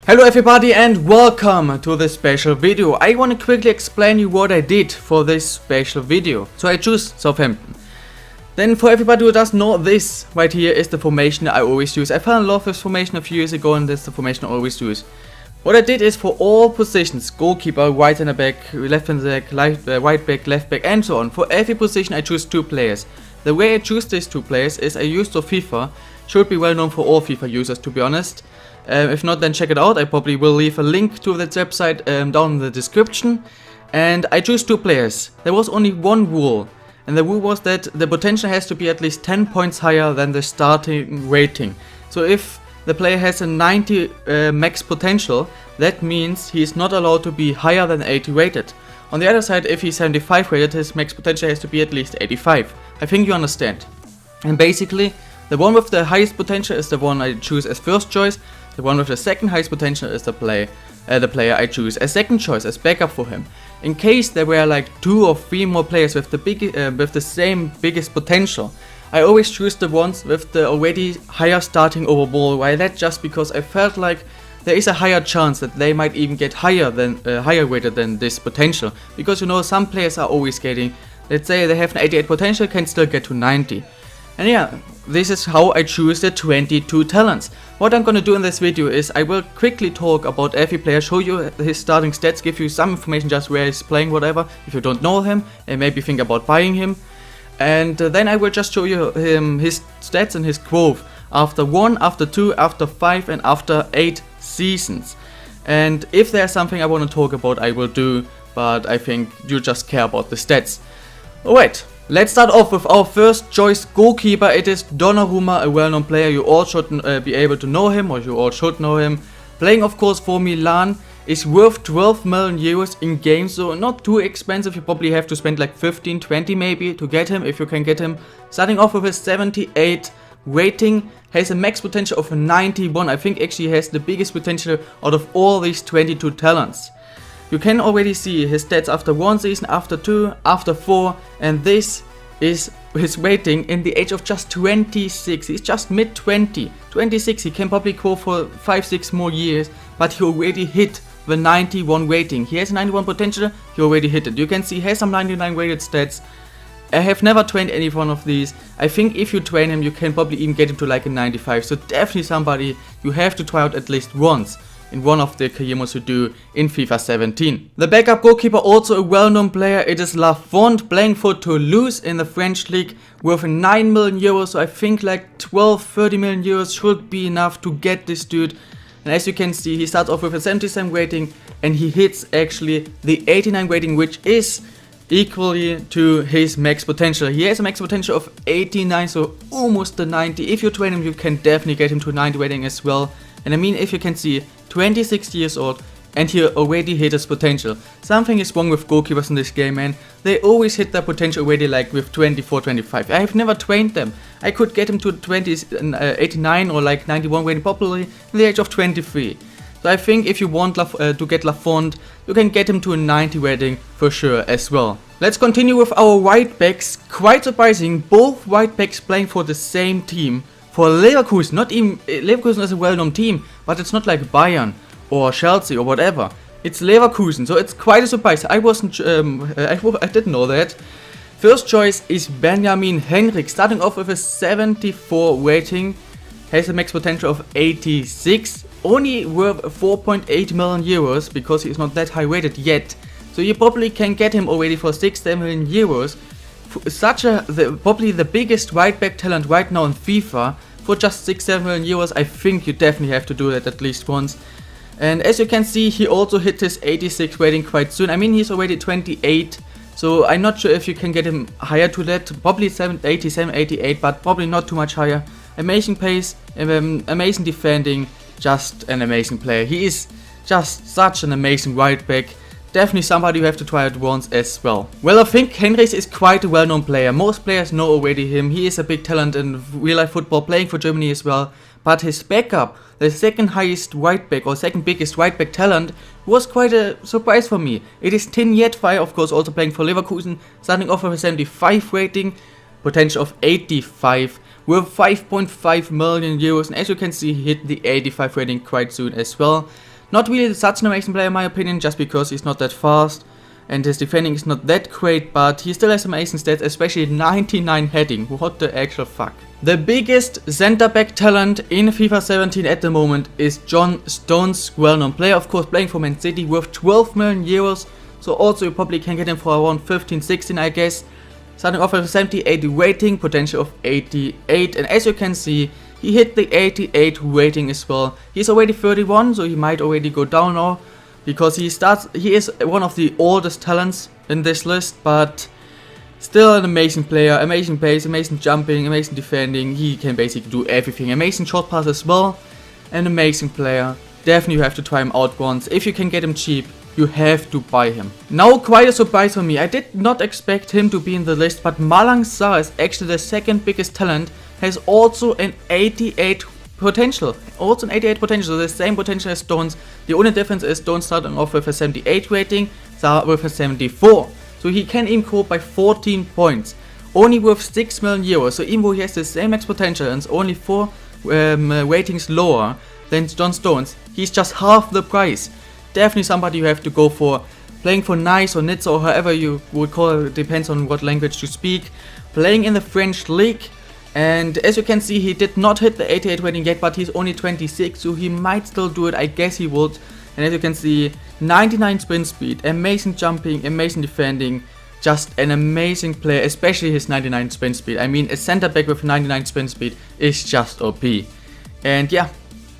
Hello everybody and welcome to this special video. I want to quickly explain you what I did for this special video. So I choose Southampton. Then for everybody who doesn't know, this right here is the formation I always use. I fell in love with this formation a few years ago and this is the formation I always use. What I did is for all positions, goalkeeper, right center back, left center back, right back, left back and so on. For every position I choose two players. The way I choose these two players is I use the FIFA. Should be well known for all FIFA users, to be honest. If not, then check it out. I probably will leave a link to that website down in the description. And I choose two players. There was only one rule. And the rule was that the potential has to be at least 10 points higher than the starting rating. So if the player has a 90 max potential, that means he is not allowed to be higher than 80 rated. On the other side, if he's 75 rated, his max potential has to be at least 85. I think you understand. And basically, the one with the highest potential is the one I choose as first choice. The one with the second highest potential is the player I choose as second choice, as backup for him. In case there were like 2 or 3 more players with the same biggest potential, I always choose the ones with the already higher starting overall. Why that? Just because I felt like there is a higher chance that they might even get higher rated than this potential. Because you know, some players are always getting, let's say they have an 88 potential, can still get to 90. And yeah, this is how I choose the 22 talents. What I'm gonna do in this video is I will quickly talk about every player, show you his starting stats, give you some information just where he's playing, whatever, if you don't know him, and maybe think about buying him. And then I will just show you his stats and his growth after 1, after 2, after 5 and after 8 seasons. And if there's something I want to talk about, I will do, but I think you just care about the stats. Alright. Let's start off with our first choice goalkeeper. It is Donnarumma, a well-known player. You all should be able to know him, or you all should know him. Playing, of course, for Milan, is worth 12 million euros in game, so not too expensive. You probably have to spend like 15, 20 maybe to get him, if you can get him. Starting off with a 78 rating, has a max potential of 91. I think actually he has the biggest potential out of all these 22 talents. You can already see his stats after 1 season, after 2, after 4, and this is his rating in the age of just 26. He's just mid-20. 26, he can probably go for 5-6 more years, but he already hit the 91 rating. He has 91 potential, he already hit it. You can see he has some 99 rated stats. I have never trained any one of these. I think if you train him, you can probably even get him to like a 95. So definitely somebody you have to try out at least once in one of the career modes you do in FIFA 17. The backup goalkeeper, also a well-known player, it is Lafont, playing for Toulouse in the French league, worth 9 million euros, so I think like 12-30 million euros should be enough to get this dude. And as you can see, he starts off with a 77 rating and he hits actually the 89 rating, which is equally to his max potential. He has a max potential of 89, so almost the 90. If you train him, you can definitely get him to 90 rating as well. And I mean, if you can see, 26 years old and he already hit his potential. Something is wrong with goalkeepers in this game, man. They always hit their potential already like with 24, 25. I have never trained them. I could get him to 89 or like 91 rating probably in the age of 23. So I think if you want to get Lafont, you can get him to a 90 rating for sure as well. Let's continue with our right backs. Quite surprising, both right backs playing for the same team. For Leverkusen, not even Leverkusen is a well-known team, but it's not like Bayern or Chelsea or whatever. It's Leverkusen, so it's quite a surprise. I didn't know that. First choice is Benjamin Henrik, starting off with a 74 rating, has a max potential of 86, only worth 4.8 million euros because he's not that high rated yet. So you probably can get him already for 6-7 million euros. Probably the biggest right back talent right now in FIFA. For just 6-7 million euros, I think you definitely have to do that at least once. And as you can see, he also hit his 86 rating quite soon. I mean, he's already 28, so I'm not sure if you can get him higher to that. Probably 87, 88, but probably not too much higher. Amazing pace, amazing defending, just an amazing player. He is just such an amazing right back. Definitely somebody you have to try out once as well. Well, I think Henrichs is quite a well-known player. Most players know already him. He is a big talent in real-life football, playing for Germany as well. But his backup, the second highest right back or second biggest right back talent, was quite a surprise for me. It is Tin Yedfire, of course, also playing for Leverkusen, starting off with a 75 rating, potential of 85, worth 5.5 million euros. And as you can see, he hit the 85 rating quite soon as well. Not really such an amazing player in my opinion, just because he's not that fast and his defending is not that great, but he still has amazing stats, especially 99 heading. What the actual fuck. The biggest center back talent in FIFA 17 at the moment is John Stones, well-known player, of course playing for Man City worth 12 million euros. So also you probably can get him for around 15-16 I guess. Starting off with a 78 rating, potential of 88, and as you can see, he hit the 88 rating as well. He's already 31, so he might already go down now, because he is one of the oldest talents in this list, but still an amazing player, amazing pace, amazing jumping, amazing defending. He can basically do everything. Amazing short pass as well, an amazing player. Definitely you have to try him out once. If you can get him cheap, you have to buy him. Now quite a surprise for me. I did not expect him to be in the list, but Malang Sarr is actually the second biggest talent. Has also an 88 potential. Also an 88 potential, so the same potential as Stones. The only difference is Stones starting off with a 78 rating, Sarr with a 74. So he can even go by 14 points. Only worth 6 million euros. So even though he has the same max potential and is only 4 ratings lower than John Stones, he's just half the price. Definitely somebody you have to go for. Playing for Nice or Nizza or however you would call it, depends on what language you speak. Playing in the French league. And as you can see, he did not hit the 88 rating yet, but he's only 26, so he might still do it. I guess he would. And as you can see, 99 sprint speed, amazing jumping, amazing defending, just an amazing player, especially his 99 sprint speed. I mean, a center back with 99 sprint speed is just OP. And yeah,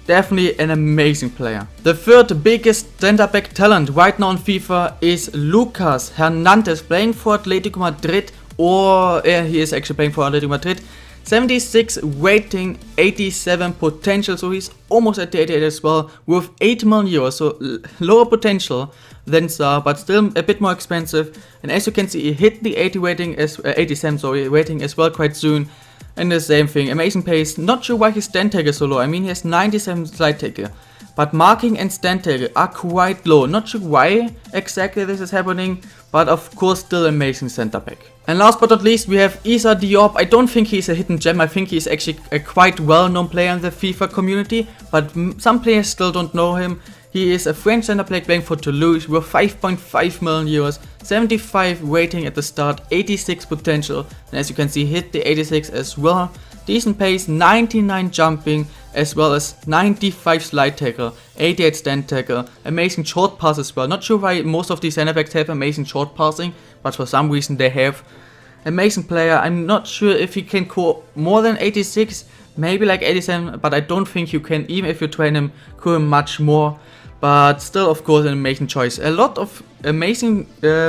definitely an amazing player. The third biggest center back talent right now in FIFA is Lucas Hernandez, playing for Atletico Madrid, or he is actually playing for Atletico Madrid. 76 rating, 87 potential, so he's almost at the 88 as well, worth 8 million euros, so lower potential than Sarr, but still a bit more expensive. And as you can see, he hit the 80 rating as 87 rating as well quite soon. And the same thing, amazing pace. Not sure why his stand tackle is so low. I mean, he has 97 slide tackle, but marking and stand tackle are quite low. Not sure why exactly this is happening, but of course still amazing center back. And last but not least, we have Issa Diop. I don't think he's a hidden gem. I think he's actually a quite well-known player in the FIFA community, but some players still don't know him. He is a French center back playing for Toulouse with 5.5 million euros, 75 rating at the start, 86 potential, and as you can see, hit the 86 as well. Decent pace, 99 jumping, as well as 95 slide tackle, 88 stand tackle, amazing short pass as well. Not sure why most of these center backs have amazing short passing, but for some reason they have. Amazing player. I'm not sure if he can go more than 86, maybe like 87, but I don't think you can, even if you train him, go much more. But still, of course, an amazing choice. A lot of amazing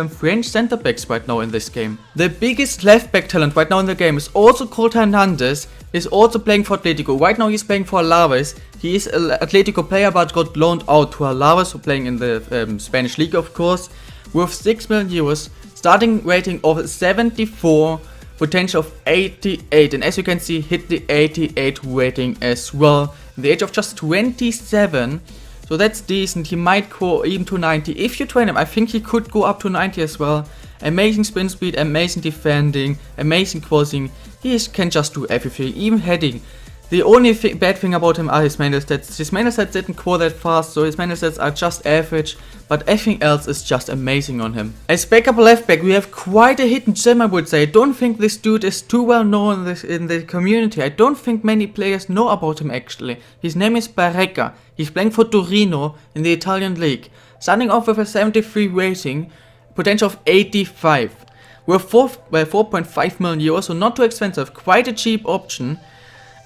French center backs right now in this game. The biggest left back talent right now in the game is also called Hernandez. Is also playing for Atletico. Right now he's playing for Alaves. He is an Atletico player but got loaned out to Alaves, so playing in the Spanish league of course. Worth 6 million euros. Starting rating of 74. Potential of 88. And as you can see, hit the 88 rating as well. At the age of just 27. So that's decent. He might go even to 90. If you train him, I think he could go up to 90 as well. Amazing sprint speed, amazing defending, amazing crossing. He can just do everything, even heading. The only bad thing about him are his manual stats. His manual stats didn't go that fast, so his manual stats are just average, but everything else is just amazing on him. As backup left back, we have quite a hidden gem, I would say. I don't think this dude is too well known in the community. I don't think many players know about him actually. His name is Barreca. He's playing for Torino in the Italian league. Starting off with a 73 rating, potential of 85. We're 4.5 million euros, so not too expensive. Quite a cheap option.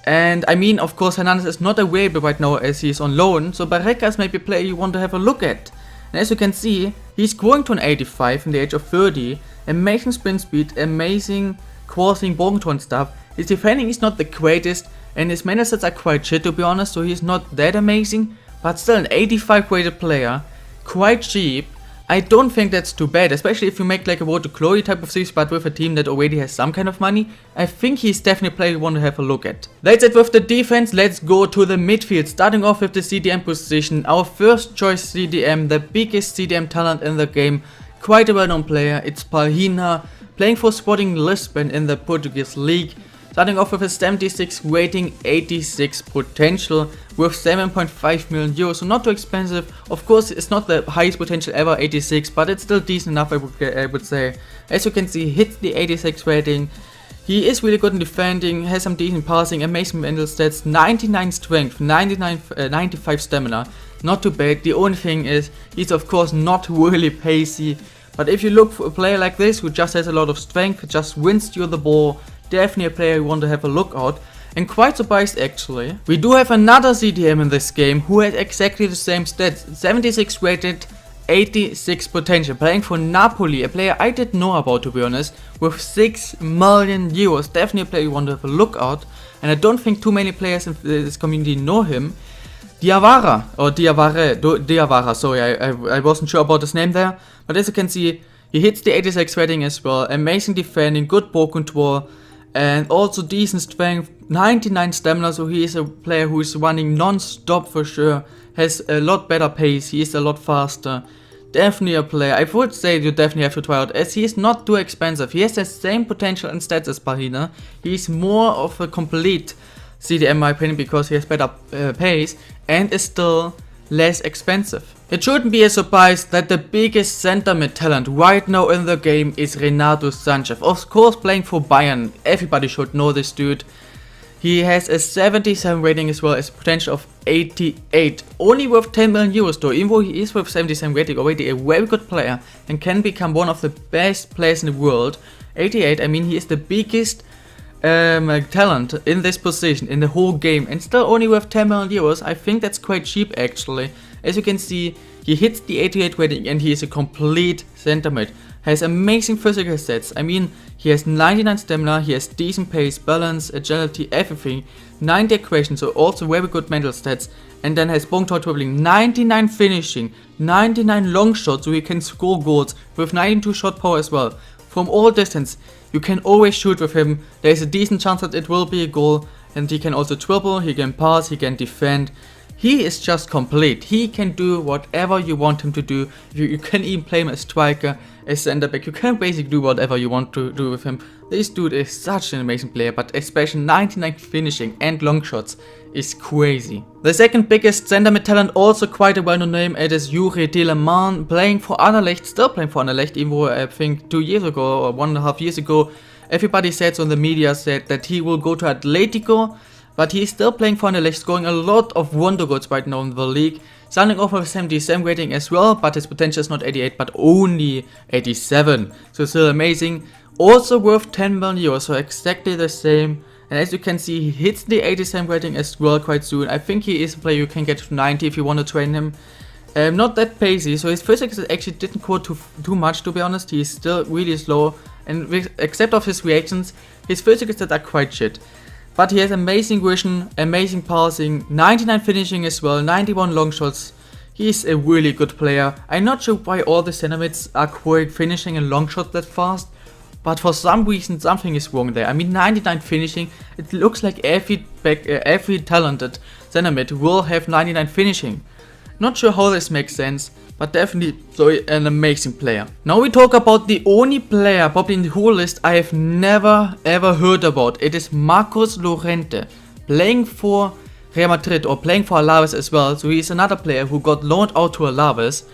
And I mean, of course, Hernandez is not available right now as he is on loan, so Barreca is maybe a player you want to have a look at. And as you can see, he's growing to an 85 in the age of 30. Amazing sprint speed, amazing crossing, Bogentor and stuff. His defending is not the greatest, and his mana stats are quite shit to be honest, so he's not that amazing. But still an 85 rated player, quite cheap. I don't think that's too bad, especially if you make like a Road to Glory type of series, but with a team that already has some kind of money. I think he's definitely a player you want to have a look at. That's it with the defense. Let's go to the midfield, starting off with the CDM position. Our first choice CDM, the biggest CDM talent in the game, quite a well-known player. It's Palhinha, playing for Sporting Lisbon in the Portuguese league. starting off with a 76 rating, 86 potential with 7.5 million euros, so not too expensive. Of course, it's not the highest potential ever, 86, but it's still decent enough, I would say. As you can see, he hits the 86 rating. He is really good in defending, has some decent passing, amazing mental stats, 99 strength, 95 stamina, not too bad. The only thing is, he's of course not really pacey, but if you look for a player like this who just has a lot of strength, just wins you the ball, definitely a player you want to have a look out. And quite surprised actually, we do have another CDM in this game who has exactly the same stats, 76 rated, 86 potential, playing for Napoli, a player I didn't know about, to be honest, with 6 million euros. Definitely a player you want to have a look out, and I don't think too many players in this community know him. Diawara, sorry, I wasn't sure about his name there, but as you can see, he hits the 86 rating as well, amazing defending, good ball control, and also decent strength, 99 stamina, so he is a player who is running non-stop for sure, has a lot better pace, he is a lot faster. Definitely a player I would say you definitely have to try out, as he is not too expensive. He has the same potential and stats as Bahina. He's more of a complete CDM in my opinion, because he has better pace and is still less expensive. It shouldn't be a surprise that the biggest center mid talent right now in the game is Renato Sanchez. Of course, playing for Bayern, everybody should know this dude. He has a 77 rating as well as a potential of 88. Only worth 10 million euros though, even though he is with 77 rating, already a very good player and can become one of the best players in the world. 88, I mean, he is the biggest talent in this position in the whole game, and still only worth 10 million euros. I think that's quite cheap actually. As you can see, he hits the 88 rating and he is a complete center mid. Has amazing physical stats. I mean, he has 99 stamina, he has decent pace, balance, agility, everything. 90 equation, so also very good mental stats. And then has bong tall dribbling, 99 finishing, 99 long shots, so he can score goals with 92 shot power as well. From all distance, you can always shoot with him. There is a decent chance that it will be a goal. And he can also dribble, he can pass, he can defend. He is just complete. He can do whatever you want him to do. You can even play him as striker, as center back. You can basically do whatever you want to do with him. This dude is such an amazing player, but especially 99 finishing and long shots is crazy. The second biggest center mid talent, also quite a well-known name, it is Yuri Telemann, playing for Anderlecht, still playing for Anderlecht, even though I think 2 years ago or 1.5 years ago, everybody said on the media said that he will go to Atletico. But he is still playing for Anderlecht, scoring a lot of wonder goals right now in the league. Starting off with 77 rating as well, but his potential is not 88 but only 87. So still amazing. Also worth 10 million euros, so exactly the same. And as you can see, he hits the 87 rating as well quite soon. I think he is a player you can get to 90 if you want to train him. Not that pacey, so his physics actually didn't go too much, to be honest. He is still really slow, and except of his reactions, his physics are quite shit. But he has amazing vision, amazing passing, 99 finishing as well, 91 long shots. He's a really good player. I'm not sure why all the center mids are quick finishing and long shots that fast, but for some reason something is wrong there. I mean, 99 finishing, it looks like every talented center mid will have 99 finishing. Not sure how this makes sense, but definitely so an amazing player. Now we talk about the only player probably in the whole list I have never ever heard about. It is Marcos Llorente, playing for Real Madrid or playing for Alaves as well. So he is another player who got loaned out to Alaves,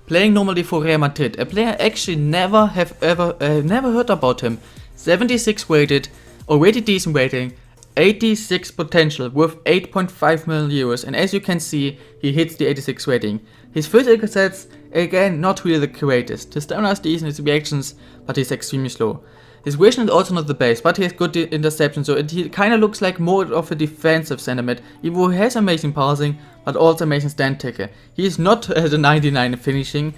playing normally for Real Madrid. A player I actually never heard about him. 76 rated, already decent rating. 86 potential with 8.5 million euros, and as you can see, he hits the 86 rating. His physical stats, again, not really the greatest. His stamina is decent, his reactions, but he's extremely slow. His vision is also not the best, but he has good interception, so he kind of looks like more of a defensive center mid, even though he has amazing passing, but also amazing stand taker. He is not the 99 finishing.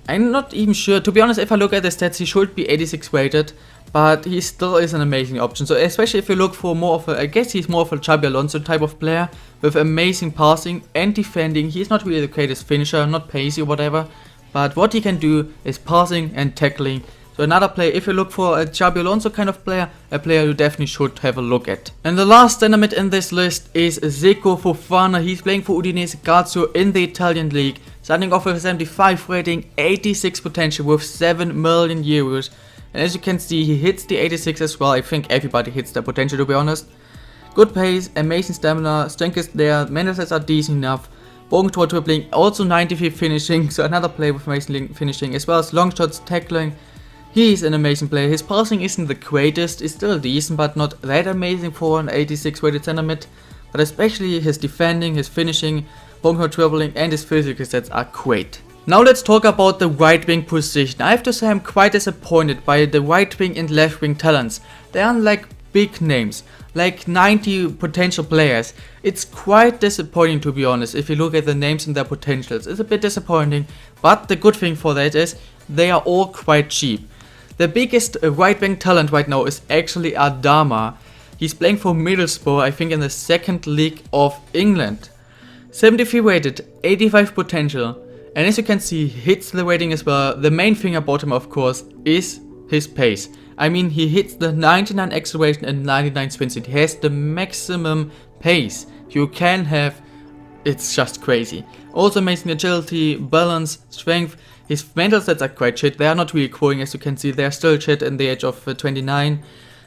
I'm not even sure, to be honest, if I look at the stats, he should be 86 rated, but he still is an amazing option. So especially if you look for more of a, I guess he's more of a Xabi Alonso type of player, with amazing passing and defending. He's not really the greatest finisher, not pacey or whatever, but what he can do is passing and tackling. So another player, if you look for a Xabi Alonso kind of player, a player you definitely should have a look at. And the last center mid in this list is Seko Fofana. He's playing for Udinese Calcio in the Italian league. Starting off with a 75 rating, 86 potential with 7 million euros. And as you can see, he hits the 86 as well. I think everybody hits their potential, to be honest. Good pace, amazing stamina, strength is there, mental stats are decent enough. Bogentor dribbling, also 93 finishing, so another player with amazing finishing, as well as long shots, tackling. He's an amazing player. His passing isn't the greatest, it's still decent, but not that amazing for an 86 weighted center mid. But especially his defending, his finishing, Bogentor dribbling, and his physical stats are great. Now let's talk about the right wing position. I have to say I'm quite disappointed by the right wing and left wing talents. They aren't like big names, like 90 potential players. It's quite disappointing, to be honest. If you look at the names and their potentials, it's a bit disappointing, but the good thing for that is they are all quite cheap. The biggest right wing talent right now is actually Adama. He's playing for Middlesbrough, I think in the second league of England. 73 rated, 85 potential, and as you can see, he hits the rating as well. The main thing about him, of course, is his pace. I mean, he hits the 99 acceleration and 99 spin speed. He has the maximum pace you can have. It's just crazy. Also amazing agility, balance, strength. His mental stats are quite shit. They are not really growing, as you can see. They are still shit in the age of 29.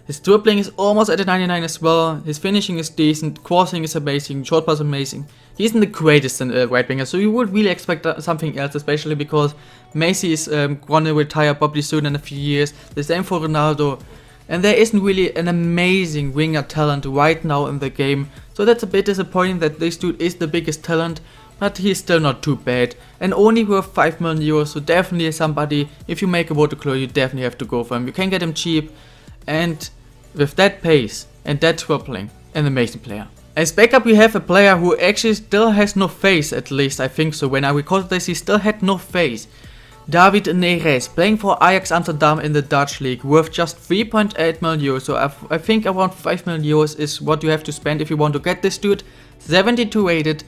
His dribbling is almost at a 99 as well. His finishing is decent. Crossing is amazing. Short pass amazing. He isn't the greatest in right winger, so you would really expect something else, especially because Messi is gonna retire probably soon in a few years. The same for Ronaldo. And there isn't really an amazing winger talent right now in the game. So that's a bit disappointing that this dude is the biggest talent. But he's still not too bad. And only worth 5 million euros. So definitely somebody, if you make a vote to Cory, you definitely have to go for him. You can get him cheap. And with that pace and that dribbling, an amazing player. As backup we have a player who actually still has no face, at least I think so. When I recorded this, he still had no face. David Neres, playing for Ajax Amsterdam in the Dutch league, worth just 3.8 million euros. So I think around 5 million euros is what you have to spend if you want to get this dude. 72 rated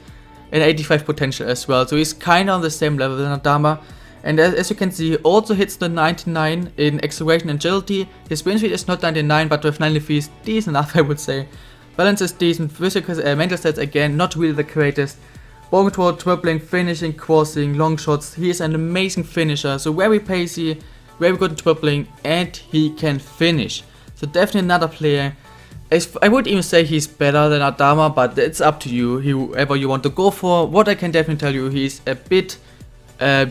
and 85 potential as well. So he's kinda on the same level than Adama. And as you can see, he also hits the 99 in acceleration and agility. His spin speed is not 99, but with 93 is decent enough, I would say. Balance is decent, physical mental stats again, not really the greatest. Bogentor, dribbling, finishing, crossing, long shots. He is an amazing finisher, so very pacey, very good dribbling, and he can finish. So definitely another player. I would even say he's better than Adama, but it's up to you, whoever you want to go for. What I can definitely tell you, he's a bit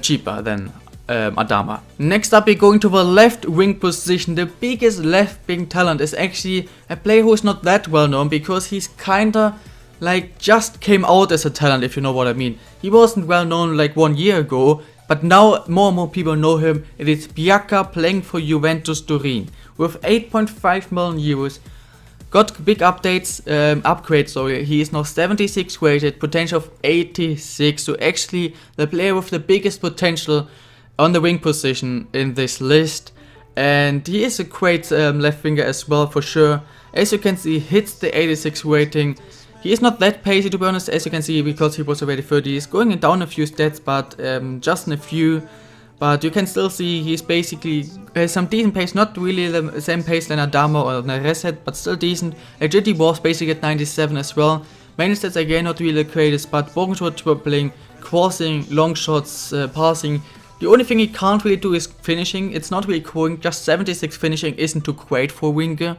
cheaper than Adama. Next up, we're going to the left wing position. The biggest left wing talent is actually a player who is not that well known, because he's kinda like just came out as a talent, if you know what I mean. He wasn't well known like 1 year ago, but now more and more people know him. It is Bianca, playing for Juventus Turin with 8.5 million euros. Got big upgrades, so he is now 76 rated, potential of 86, so actually the player with the biggest potential on the wing position in this list. And he is a great left winger as well, for sure. As you can see, he hits the 86 rating. He is not that pacey, to be honest, as you can see, because he was already 30. He's going down a few stats, but just in a few. But you can still see he's basically some decent pace, not really the same pace than Adama or Neres had, but still decent. Agility was basically at 97 as well. Main stats again not really the greatest, but Bogentor dribbling, crossing, long shots, passing. The only thing he can't really do is finishing. It's not really growing, just 76 finishing isn't too great for a winger.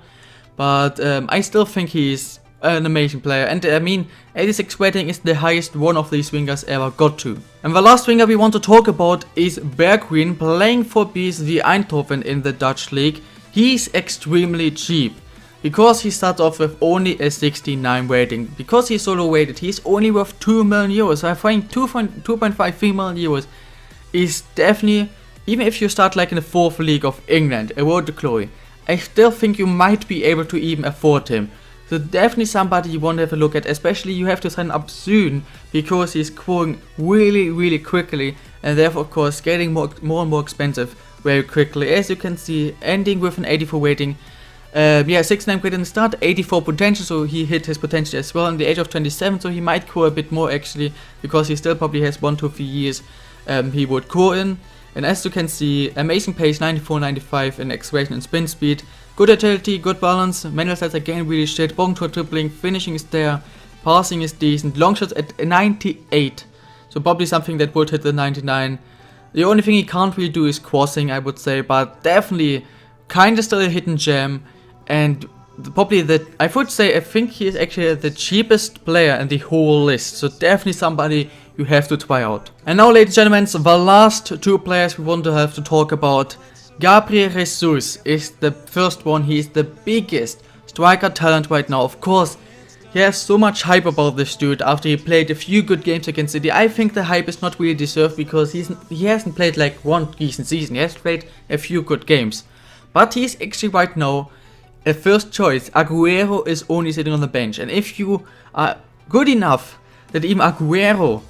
But I still think he's an amazing player, and I mean 86 rating is the highest one of these wingers ever got to. And the last winger we want to talk about is Bergwijn, playing for PSV Eindhoven in the Dutch league. He's extremely cheap because he starts off with only a 69 rating. Because he's so low rated, he's only worth 2 million euros. So I think 2.53 million euros is definitely, even if you start like in the 4th league of England, a road to glory, I still think you might be able to even afford him. So definitely somebody you want to have a look at, especially you have to sign up soon, because he's growing really quickly, and therefore of course getting more and more expensive very quickly. As you can see, ending with an 84 rating. 69 rating in the start, 84 potential, so he hit his potential as well in the age of 27, so he might grow a bit more actually, because he still probably has 1 to 3 years he would grow in. And as you can see, amazing pace, 94, 95 in acceleration and spin speed. Good agility, good balance, mental stats again really shit. Bogentor dribbling, finishing is there, passing is decent, long shots at 98. So probably something that would hit the 99. The only thing he can't really do is crossing, I would say, but definitely kinda still a hidden gem, and probably I think he is actually the cheapest player in the whole list, so definitely somebody you have to try out. And now, ladies and gentlemen, the last two players we want to have to talk about. Gabriel Jesus is the first one. He is the biggest striker talent right now. Of course, he has so much hype about this dude after he played a few good games against City. I think the hype is not really deserved because he hasn't played like one decent season. He has played a few good games. But he's actually right now a first choice. Aguero is only sitting on the bench. And if you are good enough that even Aguero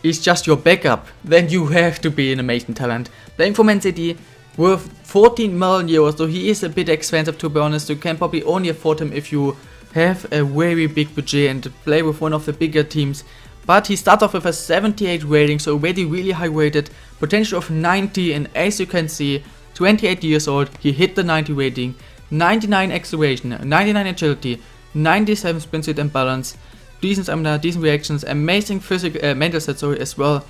is just your backup, then you have to be an amazing talent. Playing for Man City, worth 14 million euros, so he is a bit expensive, to be honest. You can probably only afford him if you have a very big budget and play with one of the bigger teams. But he starts off with a 78 rating, so already really high rated, potential of 90, and as you can see, 28 years old, he hit the 90 rating, 99 acceleration, 99 agility, 97 sprint speed and balance, decent stamina, decent reactions, amazing physical mental set as well.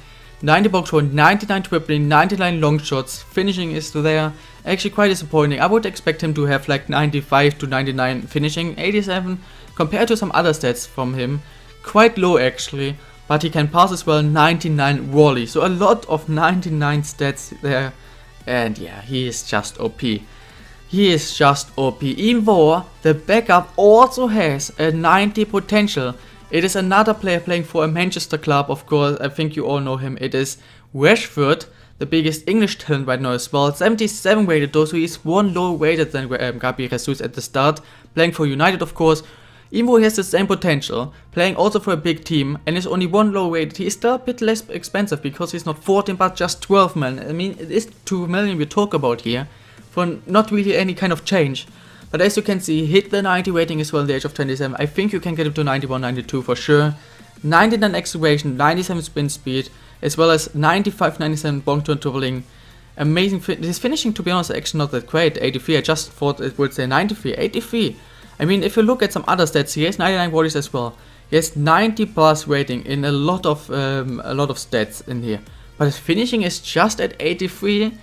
90 box score, 99 dribbling, 99 long shots, finishing is there. Actually quite disappointing. I would expect him to have like 95 to 99 finishing, 87 compared to some other stats from him. Quite low actually, but he can pass as well, 99 volley. So a lot of 99 stats there. And yeah, he is just OP. He is just OP. Even though the backup also has a 90 potential. It is another player playing for a Manchester club, of course. I think you all know him. It is Rashford, the biggest English talent right now as well. 77 rated though, so he's one lower rated than Gabriel Jesus at the start. Playing for United, of course. Even though he has the same potential, playing also for a big team, and is only one low rated, he is still a bit less expensive because he's not 14 but just 12 million. I mean, it is 2 million we talk about here for not really any kind of change. But as you can see, he hit the 90 rating as well at the age of 27. I think you can get him to 91, 92 for sure. 99 acceleration, 97 sprint speed, as well as 95, 97 long turn dribbling. Amazing. His finishing, to be honest, actually not that great. 83. I just thought it would say 93. 83. I mean, if you look at some other stats, he has 99 volleys as well. He has 90 plus rating in a lot of stats in here. But his finishing is just at 83.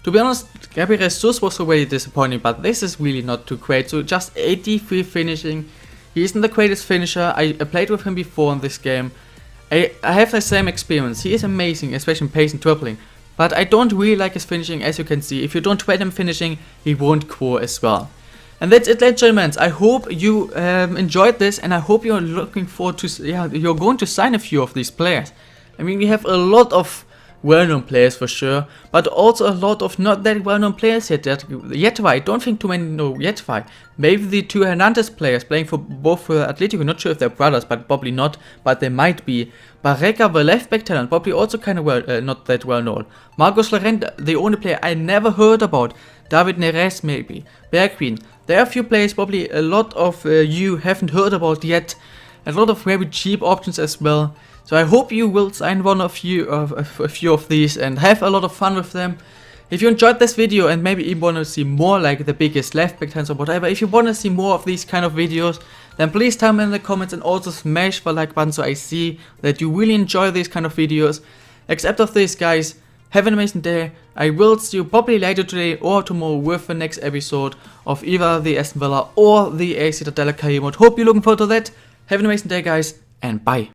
To be honest, Gabriel Jesus was already disappointing, but this is really not too great. So just 83 finishing. He isn't the greatest finisher. I played with him before in this game. I have the same experience. He is amazing, especially in pace and dribbling. But I don't really like his finishing, as you can see. If you don't trade him finishing, he won't core as well. And that's it, ladies and gentlemen. I hope you enjoyed this, and I hope you're looking forward to, you're going to sign a few of these players. I mean, we have a lot of well-known players for sure, but also a lot of not that well-known players yet. Yetva, I don't think too many know Yetva. Maybe the two Hernandez players playing for both for Atletico, not sure if they're brothers, but probably not, but they might be. Barreca, the left-back talent, probably also kind of not that well-known. Marcos Llorente, the only player I never heard about. David Neres maybe. Bergwijn. There are a few players probably a lot of you haven't heard about yet. A lot of very cheap options as well. So I hope you will sign one of a few of these and have a lot of fun with them. If you enjoyed this video and maybe even want to see more like the biggest left back talents or whatever, if you want to see more of these kind of videos, then please tell me in the comments and also smash the like button so I see that you really enjoy these kind of videos. Except of this, guys, have an amazing day. I will see you probably later today or tomorrow with the next episode of either the Aston Villa or the AC Cittadella career mode. Hope you're looking forward to that. Have an amazing day, guys, and bye.